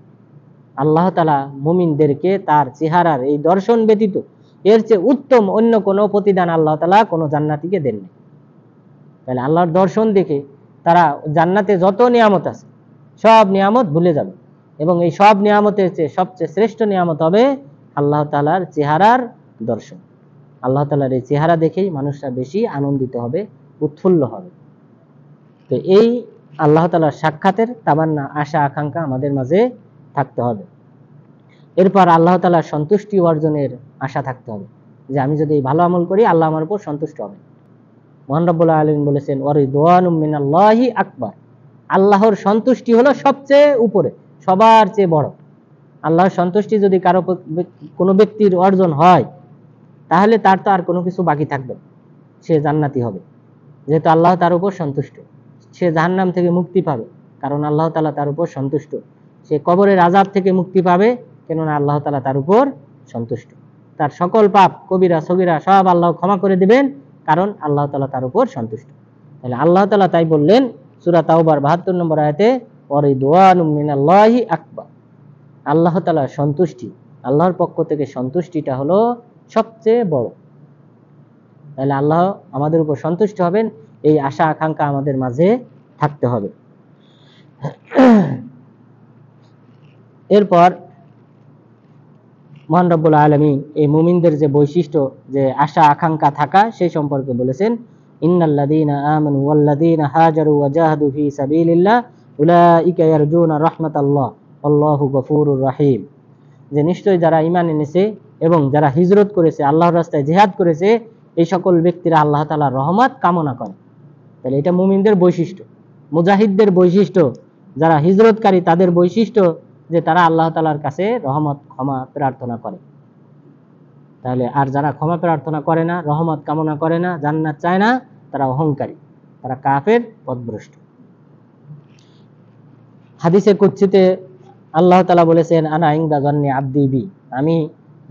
আল্লাহ তাআলা মুমিনদেরকে তার চেহারার এই দর্শন ব্যতীত এর চেয়ে উত্তম অন্য কোনো প্রতিদান আল্লাহ তাআলা কোনো জান্নাতীকে দেননি। তাহলে আল্লাহর দর্শন দেখে তারা জান্নাতে যত নিয়ামত আছে সব নিয়ামত ভুলে যাবে, এবং এই সব নিয়ামতের চেয়ে সবচেয়ে শ্রেষ্ঠ নিয়ামত হবে আল্লাহ তাআলার চেহারার দর্শন। আল্লাহ তাআলার এই চেহারা দেখেই মানুষরা বেশি আনন্দিত হবে, উৎফুল্ল হবে। তো এই আল্লাহ তাআলার সাক্ষাতের তামান্না, আশা আকাঙ্ক্ষা আমাদের মাঝে থাকতে হবে। এরপর আল্লাহ তাআলার সন্তুষ্টি অর্জনের আশা থাকতে হবে, যে আমি যদি ভালো আমল করি আল্লাহ আমার উপর সন্তুষ্ট হবে। মহান রব্বুল আলামিন বলেছেন, ওয়ারিদওয়ানুম মিনাল্লাহি আকবার, আল্লাহর সন্তুষ্টি হলো সবচেয়ে উপরে, সবার চেয়ে বড়। আল্লাহর সন্তুষ্টি যদি কারো কোনো ব্যক্তির অর্জন হয়, তাহলে তার তো আর কোনো কিছু বাকি থাকবে না, সে জান্নাতি হবে। যেহেতু আল্লাহ তার উপর সন্তুষ্ট, সে জাহান্নাম থেকে মুক্তি পাবে, কারণ আল্লাহ তাআলা তার উপর সন্তুষ্ট। সে কবরের আযাব থেকে মুক্তি পাবে, কেননা আল্লাহ তাআলা তার উপর সন্তুষ্ট। তার সকল পাপ কবিরা সগীরা সব আল্লাহ ক্ষমা করে দিবেন, কারণ আল্লাহ তাআলা তার উপর সন্তুষ্ট। তাহলে আল্লাহ তাআলা তাই বললেন সূরা তাওবার 72 নম্বর আয়াতে, ওয়ারিদওয়ানুম মিনাল্লাহি আকবার, আল্লাহ তাআলার সন্তুষ্টি, আল্লাহর পক্ষ থেকে সন্তুষ্টিটা হলো সবচেয়ে বড়। তাহলে আল্লাহ আমাদের উপর সন্তুষ্ট হবেন, এই আশা আকাঙ্ক্ষা আমাদের মাঝে থাকতে হবে। এরপর মহান রব্বুল আলামিন এই মুমিনদের যে বৈশিষ্ট্য, যে আশা আকাঙ্ক্ষা থাকা, সেই সম্পর্কে বলেছেন, ইন্নাল্লাযীনা আমানু ওয়াল্লাযীনা হাজারু ওয়া জাহাদু ফী সাবিলিল্লাহ উলাইকা ইয়ারজুনা রাহমাতাল্লাহ আল্লাহু গফুরুর রহিম, যে নিশ্চয়ই যারা ঈমান এনেছে এবং যারা হিজরত করেছে, আল্লাহর রাস্তায় জিহাদ করেছে, এই সকল ব্যক্তিরা আল্লাহ তাআলার রহমত কামনা করে। তাহলে এটা মুমিনদের বৈশিষ্ট্য। মুজাহিদদের বৈশিষ্ট্য, যারা হিজরতকারী তাদের বৈশিষ্ট্য, যে তারা আল্লাহ তাআলার কাছে রহমত ক্ষমা প্রার্থনা করে। তাহলে আর যারা ক্ষমা প্রার্থনা করে না, রহমত কামনা করে না, জান্নাত চায় না, তারা অহংকারী, তারা কাফের, পথভ্রষ্ট। হাদিসে কুদসিতে আল্লাহ তাআলা বলেছেন, আনা ইনদা যান্নি আবদি বি, আমি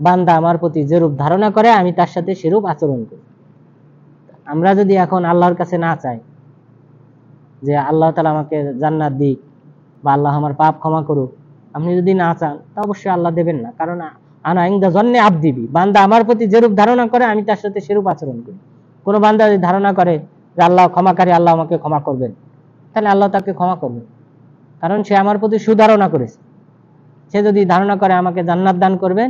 বান্দা আমার প্রতি যেরূপ ধারণা করে আমি তার সাথে সেরূপ আচরণ করি। আমরা যদি এখন আল্লাহর কাছে না চাই যে আল্লাহ তাআলা আমাকে জান্নাত দিক বা আল্লাহ আমার পাপ ক্ষমা করুক, আপনি যদি না চান তা অবশ্যই আল্লাহ দেবেন না। কারণ আনা ইনদা যান্নি আবদি বি, বান্দা আমার প্রতি যেরূপ ধারণা করে আমি তার সাথে সেরূপ আচরণ করি। কোনো বান্দা যদি ধারণা করে যে আল্লাহ ক্ষমাকারী, আল্লাহ আমাকে ক্ষমা করবেন, তাহলে আল্লাহ তাকে ক্ষমা করবেন, কারণ সে আমার প্রতি সুধারণা করেছে। সে যদি ধারণা করে আমাকে জান্নাত দান করবেন,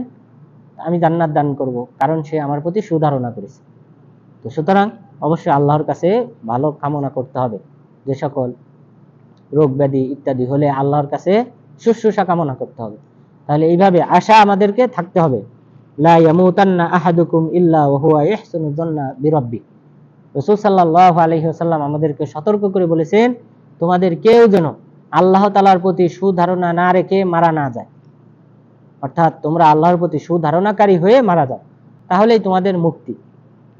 আমি জান্নাত দান করব, কারণ সে আমার প্রতি সুধারণা করেছে। তো সুতরাং অবশ্যই আল্লাহর কাছে ভালো কামনা করতে হবে। যে সকল রোগ ব্যাধি ইত্যাদি হলে আল্লাহর কাছে শুশ্রূষা কামনা করতে হবে। তাহলে এইভাবে আশা আমাদেরকে থাকতে হবে। লা ইয়ামুতান্না আহাদুকুম ইল্লা ওয়া হুয়া ইহসানু যান্না বিরাব্বি, রাসূল সাল্লাল্লাহু আলাইহি ওয়াসাল্লাম আমাদেরকে সতর্ক করে বলেছেন, তোমাদের কেউ যেন আল্লাহ তাআলার প্রতি সুধারণা না রেখে মারা না যায়, অর্থাৎ তোমরা আল্লাহর প্রতি সুধারণাকারী হয়ে মারা যাও, তাহলেই তোমাদের মুক্তি।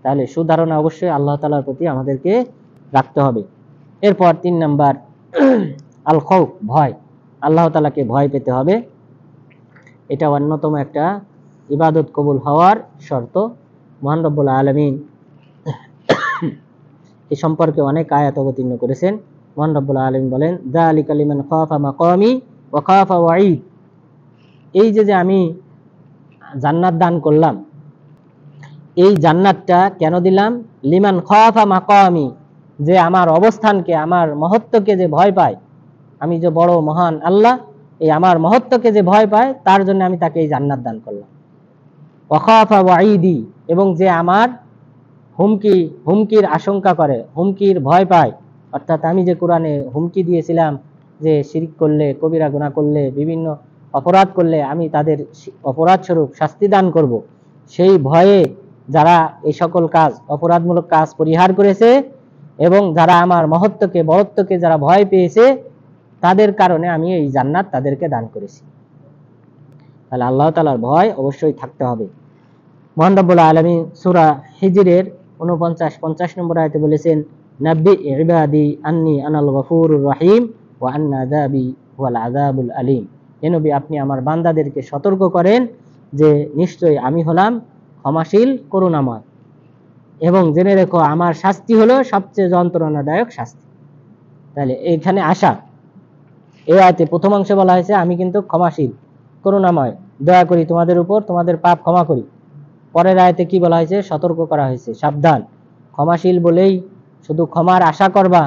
তাহলে সুধারণা অবশ্যই আল্লাহ তাআলার প্রতি আমাদেরকে রাখতে হবে। এরপর 3 নাম্বার আল খৌফ, ভয়। আল্লাহ তাআলাকে ভয় পেতে হবে, এটা অন্যতম একটা ইবাদত কবুল হওয়ার শর্ত। মহান রব্বুল আলামিন এই সম্পর্কে অনেক আয়াত অবতীর্ণ করেছেন। মহান রব্বুল আলামিন বলেন, যালিকা লিমান খাফা মাকামি ওয়া খাফা ওয়াঈদ। এই যে আমি জান্নাত দান করলাম, এই জান্নাতটা কেন দিলাম? লিমান খাফা মাকামি, যে আমার অবস্থানকে, আমার মহত্বকে যে ভয় পায়, আমি যে বড় মহান আল্লাহ, এই আমার মহত্বকে যে ভয় পায়, তার জন্য আমি তাকে এই জান্নাত দান করলাম। ওয়া খাফা ওয়াঈদি, এবং যে আমার হুমকির আশঙ্কা করে, হুমকির ভয় পায়, অর্থাৎ আমি যে কোরআনে হুমকি দিয়েছিলাম যে শিরক করলে, কবিরা গুনাহ করলে, বিভিন্ন অপরাধ করলে আমি তাদের অপরাধ স্বরূপ শাস্তি দান করব, সেই ভয়ে যারা এই সকল কাজ, অপরাধমূলক কাজ পরিহার করেছে এবং যারা আমার মহত্বকে, বড়ত্বকে যারা ভয় পেয়েছে, তাদের কারণে আমি এই জান্নাত তাদেরকে দান করেছি। তাহলে আল্লাহ তাআলার ভয় অবশ্যই থাকতে হবে। মহান রব্বুল আলামিন সূরা হিজরের 49-50 নম্বর আয়াতে বলেছেন, নাব্বি ইবাদি আন্নী আনাল গফুরুর রহিম ওয়া আন্না আযাবি হুয়াল আযাবুল আলীম। হে নবী, আপনি আমার বান্দাদেরকে সতর্ক করেন যে নিশ্চয়ই আমি হলাম ক্ষমাশীল, করুণাময়, এবং জেনে রেখো আমার শাস্তি হলো সবচেয়ে যন্ত্রণাদায়ক শাস্তি। তাহলে এখানে আশা, এই আয়াতে প্রথম অংশে বলা হয়েছে আমি কিন্তু ক্ষমাশীল, করুণাময়, দয়া করি তোমাদের উপর, তোমাদের পাপ ক্ষমা করি। পরের আয়াতে কি বলা হয়েছে? সতর্ক করা হয়েছে, সাবধান, ক্ষমাশীল বলেই শুধু ক্ষমার আশা করবা,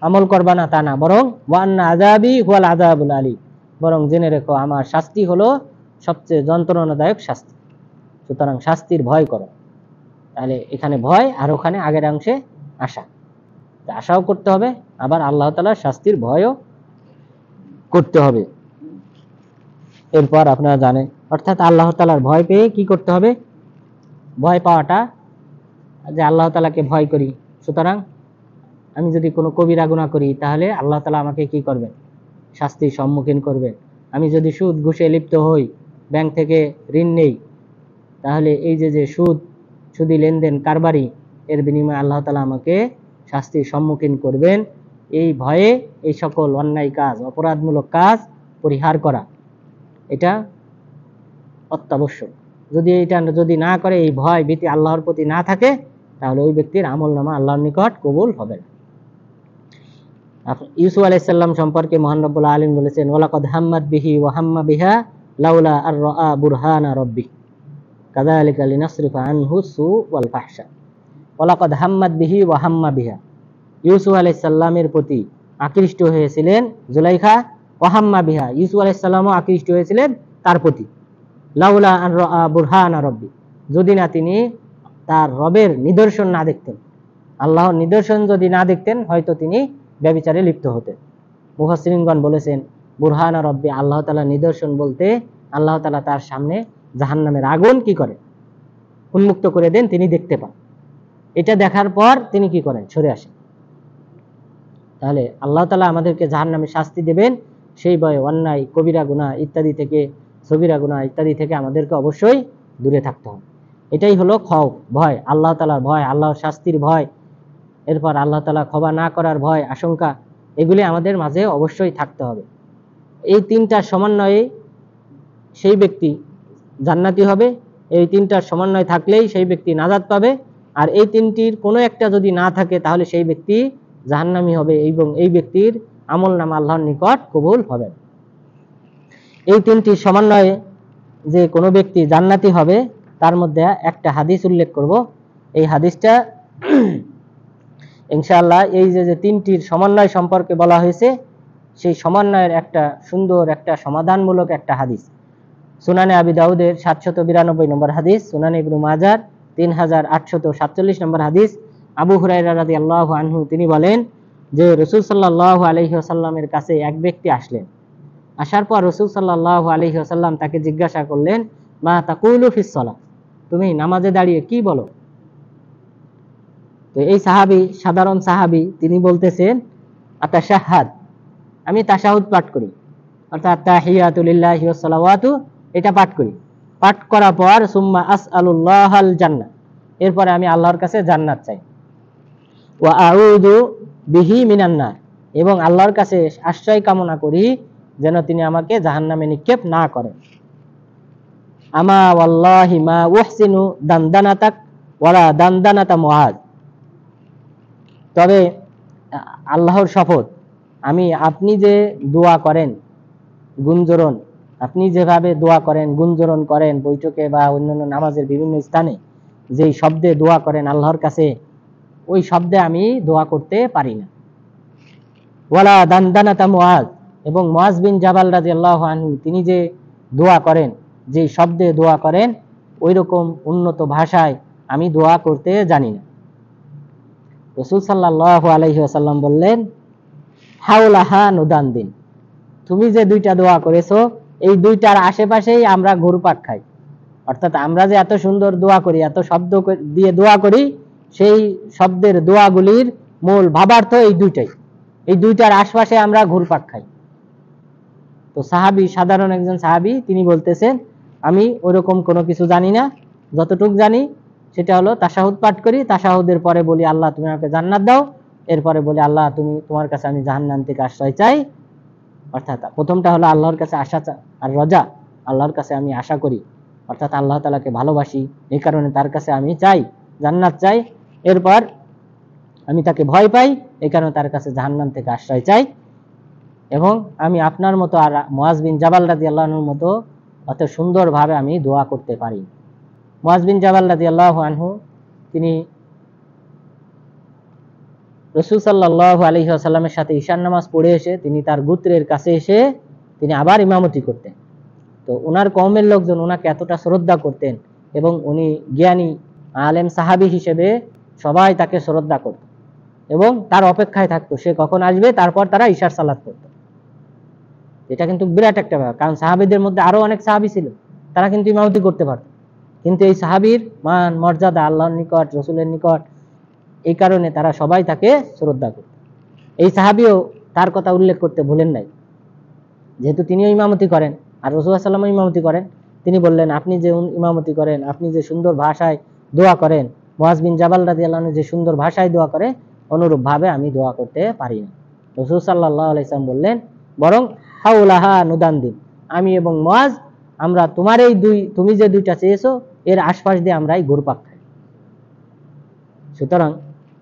আমল করবা না তা না, বরং ওয়া আন্না আযাবি হুয়াল আযাবুল আলীম, বরং জেনে রেখো আমার শাস্তি হলো সবচেয়ে যন্ত্রণাদায়ক শাস্তি। সুতরাং শাস্তির ভয় করো। তাহলে এখানে ভয়, আর ওখানে আগের অংশে আশা। আশাও করতে হবে, আবার আল্লাহ তাআলার শাস্তির ভয়ও করতে হবে। এরপর আপনারা জানেন, অর্থাৎ আল্লাহ তাআলার ভয় পেয়ে কি করতে হবে? ভয় পাওয়াটা, যে আল্লাহ তাআলাকে ভয় করি, সুতরাং আমি যদি কোনো কবিরা গুনাহ করি তাহলে আল্লাহ তাআলা আমাকে কি করবেন? শাস্তির সম্মুখীন করবেন। আমি যদি সুদ ঘুষে লিপ্ত হই, ব্যাংক থেকে ঋণ নেই, তাহলে এই যে সুদি লেনদেন কারবারি, এর বিনিময়ে আল্লাহ তাআলা আমাকে শাস্তির সম্মুখীন করবেন। এই ভয়ে এই সকল অন্যায় কাজ, অপরাধমূলক কাজ পরিহার করা, এটা অত্যাবশ্যক। যদি না করে, এই ভয় ভীতি আল্লাহর প্রতি না থাকে, তাহলে ওই ব্যক্তির আমলনামা আল্লাহর নিকট কবুল হবে না। ইউসুফ আলাইহিস সালাম সম্পর্কে মহান রব্বুল আলামিন বলেছেন, ওয়ালাকাদ হাম্মাত বিহি ওয়া হাম্মা বিহা লাউলা আর রাআ বুরহানা রাব্বি কাযালিকা লিনাসরিফা আনহু সু ওয়াল ফাহশা। ওয়ালাকাদ হাম্মাত বিহি ওয়া হাম্মা বিহা, ইউসুফ আলাইহিস সালামের প্রতি আকৃষ্ট হয়েছিলেন জুলাইখা, ওয়া হাম্মা বিহা, ইউসুফ আলাইহিস সালামও আকৃষ্ট হয়েছিলেন তার প্রতি। লাউলা আন রাআ বুরহানা রাব্বি, যদি না তিনি তার রবের নিদর্শন না দেখতেন, আল্লাহর নিদর্শন যদি না দেখতেন, হয়তো তিনি ব্যভিচারে লিপ্ত হতেন। মুফাসসিরিনগণ বলেছেন, বুরহানা রব্বি, আল্লাহ তাআলা নিদর্শন বলতে আল্লাহ তাআলা তার সামনে জাহান্নামের আগুন কি করে? উন্মুক্ত করে দেন, তিনি দেখতে পান। এটা দেখার পর তিনি কি করেন? সরে আসেন। তাহলে আল্লাহ তাআলা আমাদেরকে জাহান্নামে শাস্তি দেবেন, সেই ভয়ে অন্যায়, কবিরা গুনাহ ইত্যাদি থেকে, সগীরা গুনাহ ইত্যাদি থেকে আমাদেরকে অবশ্যই দূরে থাকতে হবে। এটাই হলো খৌফ, ভয়, আল্লাহ তাআলার ভয়, আল্লাহর শাস্তির ভয়। এরপর আল্লাহ তাআলা ক্ষমা না করার ভয়, আশঙ্কা, এগুলি আমাদের মাঝে অবশ্যই থাকতে হবে। এই তিনটার সমন্বয়ে সেই ব্যক্তি জান্নাতি হবে। এই তিনটার সমন্বয় থাকলেই সেই ব্যক্তি নাজাত পাবে। আর এই তিনটির কোনো একটা যদি না থাকে, তাহলে সেই ব্যক্তি জাহান্নামী হবে এবং এই ব্যক্তির আমলনামা আল্লাহর নিকট কবুল হবে। এই তিনটির সমন্বয়ে যে কোনো ব্যক্তি জান্নাতি হবে, তার মধ্যে একটা হাদিস উল্লেখ করব। এই হাদিসটা ইনশাআল্লাহ এই যে তিনটির সমন্বয় সম্পর্কে বলা হয়েছে, সেই সমন্বয়ের একটা সুন্দর, একটা সমাধানমূলক একটা হাদিস। সুনানে আবি দাউদের 792 নম্বর হাদিস, সুনানে ইবনে মাজার 3847 নম্বর হাদিস। আবু হুরায়রা রাদিয়াল্লাহু আনহু তিনি বলেন যে রাসূল সাল্লাল্লাহু আলাইহি ওয়াসাল্লামের কাছে এক ব্যক্তি আসলেন। আসার পর রাসূল সাল্লাল্লাহু আলাইহি ওয়াসাল্লাম তাকে জিজ্ঞাসা করলেন, মা তাকুলু ফিস সালাহ, তুমি নামাজে দাঁড়িয়ে কি বলো? তো এই সাহাবী, সাধারণ সাহাবী, তিনি বলতেছেন আতাশাহাদ, আমি তাশাহুদ পাঠ করি, অর্থাৎ তাহিয়াতু লিল্লাহি ওয়াস সালাওয়াতু, এটা পাঠ করি। পাঠ করার পর সুম্মা আসআলুল্লাহাল জান্নাহ, এরপরে আমি আল্লাহর কাছে জান্নাত চাই। ওয়া আউযু বিহি মিনান নার, এবং আল্লাহর কাছে আশ্রয় কামনা করি যেন তিনি আমাকে জাহান্নামে নিক্ষেপ না করেন। আমা ওয়াল্লাহি মা উহসিনু দানদানাতাক ওয়ালা দানদানাতা মুআজ, তবে আল্লাহর শপথ, আমি আপনি যে দোয়া করেন গুঞ্জরণ, আপনি যেভাবে দোয়া করেন গুঞ্জরণ করেন বৈঠকে বা অন্যান্য নামাজের বিভিন্ন স্থানে যেই শব্দে দোয়া করেন আল্লাহর কাছে, ওই শব্দে আমি দোয়া করতে পারি না। ওয়ালা দানদানাতা মুআজ, এবং মুআজ বিন জাবাল রাদিয়াল্লাহু আনহু তিনি যে দোয়া করেন, যে শব্দে দোয়া করেন, ওই রকম উন্নত ভাষায় আমি দোয়া করতে জানি না। রাসূল সাল্লাল্লাহু আলাইহি ওয়াসাল্লাম বললেন, হাওলাহা নুদানদিন, তুমি যে দুইটা দোয়া করেছো এই দুইটার আশেপাশেই আমরা ঘুরপাক খাই। অর্থাৎ আমরা যে এত সুন্দর দোয়া করি, এত শব্দ দিয়ে দোয়া করি, সেই শব্দের দোয়াগুলির মূল ভাবার্থ এই দুইটাই, এই দুইটার আশপাশে আমরা ঘুরপাক খাই। তো সাহাবী, সাধারণ একজন সাহাবী, তিনি বলতেছেন আমি ওইরকম কোনো কিছু জানি না, যতটুকু জানি সেটা হলো তাশাহুদ পাঠ করি, তাশাহুদের পরে বলি আল্লাহ তুমি আমাকে জান্নাত দাও, এরপরে বলি আল্লাহ তুমি, তোমার কাছে আমি জাহান্নাম থেকে আশ্রয় চাই। অর্থাৎ প্রথমটা হলো আল্লাহর কাছে আশা আর রজা, আল্লাহর কাছে আমি আশা করি, অর্থাৎ আল্লাহ তাআলাকে ভালোবাসি, এই কারণে তার কাছে আমি চাই, জান্নাত চাই। এরপর আমি তাকে ভয় পাই, এই কারণে তার কাছে জাহান্নাম থেকে আশ্রয় চাই। এবং আমি আপনার মতো আর মুআজ বিন জাবাল রাদিয়াল্লাহু আনহুর মতো অত সুন্দরভাবে আমি দোয়া করতে পারি। মুআজ বিন জাবাল রাদিয়াল্লাহু আনহু তিনি রাসূল সাল্লাল্লাহু আলাইহি ওয়াসাল্লামের সাথে ঈশার নামাজ পড়ে এসে তিনি তার গোত্রের কাছে এসে তিনি আবার ইমামতি করতেন। তো ওনার কওমের লোকজন ওনাকে এতটা শ্রদ্ধা করতেন, এবং উনি জ্ঞানী আলেম সাহাবী হিসেবে সবাই তাকে শ্রদ্ধা করত এবং তার অপেক্ষায় থাকতো সে কখন আসবে, তারপর তারা ঈশার সালাত করত। এটা কিন্তু বিরাট একটা ব্যাপার, কারণ সাহাবীদের মধ্যে আরো অনেক সাহাবী ছিল, তারা কিন্তু ইমামতি করতে পারত, কিন্তু এই সাহাবীর মান মর্যাদা আল্লাহর নিকট, রাসূলের নিকট, এই কারণে তারা সবাই তাকে শ্রদ্ধা করত। এই সাহাবীও তার কথা উল্লেখ করতে ভুলেন নাই, যেহেতু তিনিও ইমামতি করেন আর রাসূল সাল্লাল্লাহু আলাইহি ওয়াসাল্লাম ইমামতি করেন, তিনি বললেন আপনি যে ইমামতি করেন, আপনি যে সুন্দর ভাষায় দোয়া করেন, মুআজ বিন জাবাল রাদিয়াল্লাহু আনহু যে সুন্দর ভাষায় দোয়া করে, অনুরূপ ভাবে আমি দোয়া করতে পারি না। রাসূল সাল্লাল্লাহু আলাইহি ওয়াসাল্লাম বললেন, বরং হাওলাহা নুদানদিন, আমি এবং মুআজ আমরা তোমার এই তুমি যে দুইটা চেয়েছো এর আশপাশ দিয়ে আমরাই ঘুরপাক খাই। সুতরাং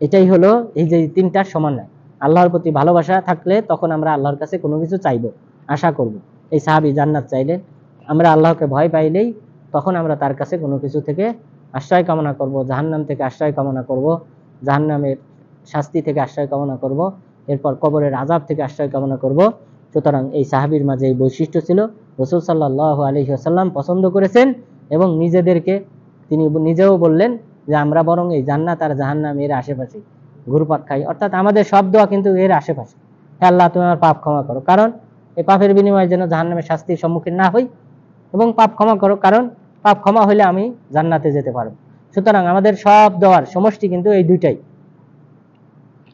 এটাই হলো এই যে তিনটার সমন্বয়। আল্লাহর প্রতি ভালোবাসা থাকলে তখন আমরা আল্লাহর কাছে কোনো কিছু চাইবো, আশা করব। এই সাহাবী জান্নাত চাইলেন, আমরা আল্লাহকে ভয় পাইলেই তখন আমরা তার কাছে কোনো কিছু থেকে আশ্রয় কামনা করব, জাহান্নাম থেকে আশ্রয় কামনা করব, জাহান্নামের শাস্তি থেকে আশ্রয় কামনা করব, এরপর কবরের আযাব থেকে আশ্রয় কামনা করব। সুতরাং এই সাহাবীর মাঝে এই বৈশিষ্ট্য ছিল, রাসূল সাল্লাল্লাহু আলাইহি ওয়াসাল্লাম পছন্দ করেছেন, এবং তিনি নিজেও বললেন যে আমরা বরং এই জান্নাত আর জাহান্নাম এর আশেপাশে ঘুরপাক খাই, অর্থাৎ আমাদের সব দোয়া কিন্তু এর আশেপাশে। আল্লাহ তুমি আমার পাপ ক্ষমা করো, কারণ এই পাপের বিনিময়ে যেন জাহান্নামের শাস্তির সম্মুখীন না হই, এবং পাপ ক্ষমা করো, কারণ পাপ ক্ষমা হলে আমি জান্নাতে যেতে পারবো। সুতরাং আমাদের সব দোয়ার সমষ্টি কিন্তু এই দুইটাই।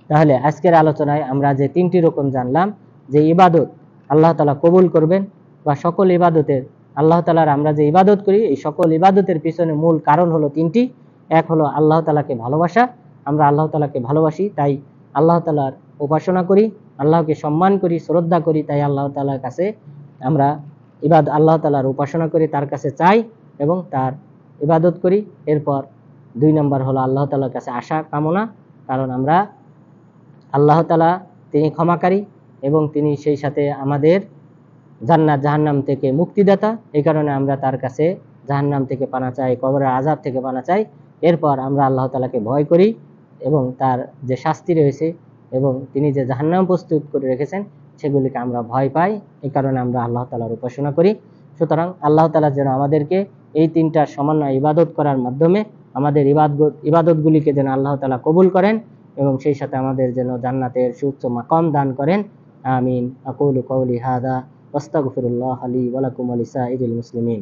তাহলে আজকের আলোচনায় আমরা যে তিনটি রকম জানলাম, যে ইবাদত আল্লাহ তাআলা কবুল করবেন, বা সকল ইবাদতের আল্লাহ তাআলার আমরা যে ইবাদত করি এই সকল ইবাদতের পিছনে মূল কারণ হলো তিনটি। এক হলো আল্লাহ তাআলাকে ভালোবাসা, আমরা আল্লাহ তাআলাকে ভালোবাসি তাই আল্লাহ তাআলার উপাসনা করি, আল্লাহকে সম্মান করি, শ্রদ্ধা করি, তাই আল্লাহ তাআলার কাছে আমরা আল্লাহ তাআলার উপাসনা করি, তার কাছে চাই এবং তার ইবাদত করি। এরপর 2 নম্বর হলো আল্লাহ তাআলার কাছে আশা কামনা, কারণ আমরা আল্লাহ তাআলা তিনি ক্ষমাকারী এবং তিনি সেই সাথে আমাদের জান্নাত জাহান্নাম থেকে মুক্তিদাতা, এই কারণে আমরা তার কাছে জাহান্নাম থেকে পানা চাই, কবরের আযাব থেকে পানা চাই। এরপর আমরা আল্লাহ তাআলাকে ভয় করি এবং তার যে শাস্তি রয়েছে এবং তিনি যে জাহান্নাম প্রস্তুত করে রেখেছেন সেগুলিকে আমরা ভয় পাই, এই কারণে আমরা আল্লাহ তাআলার উপাসনা করি। সুতরাং আল্লাহ তাআলা যেন আমাদেরকে এই তিনটার সমন্বয় ইবাদত করার মাধ্যমে আমাদের ইবাদতগুলিকে যেন আল্লাহ তাআলা কবুল করেন এবং সেই সাথে আমাদের যেন জান্নাতের সুউচ্চ মাকাম দান করেন। আমিন। আকুলু কওলি হাযা ওয়াস্তাগফিরুল্লাহ লি ওয়া লাকুম ওয়া লিসাইরিল মুসলিমিন।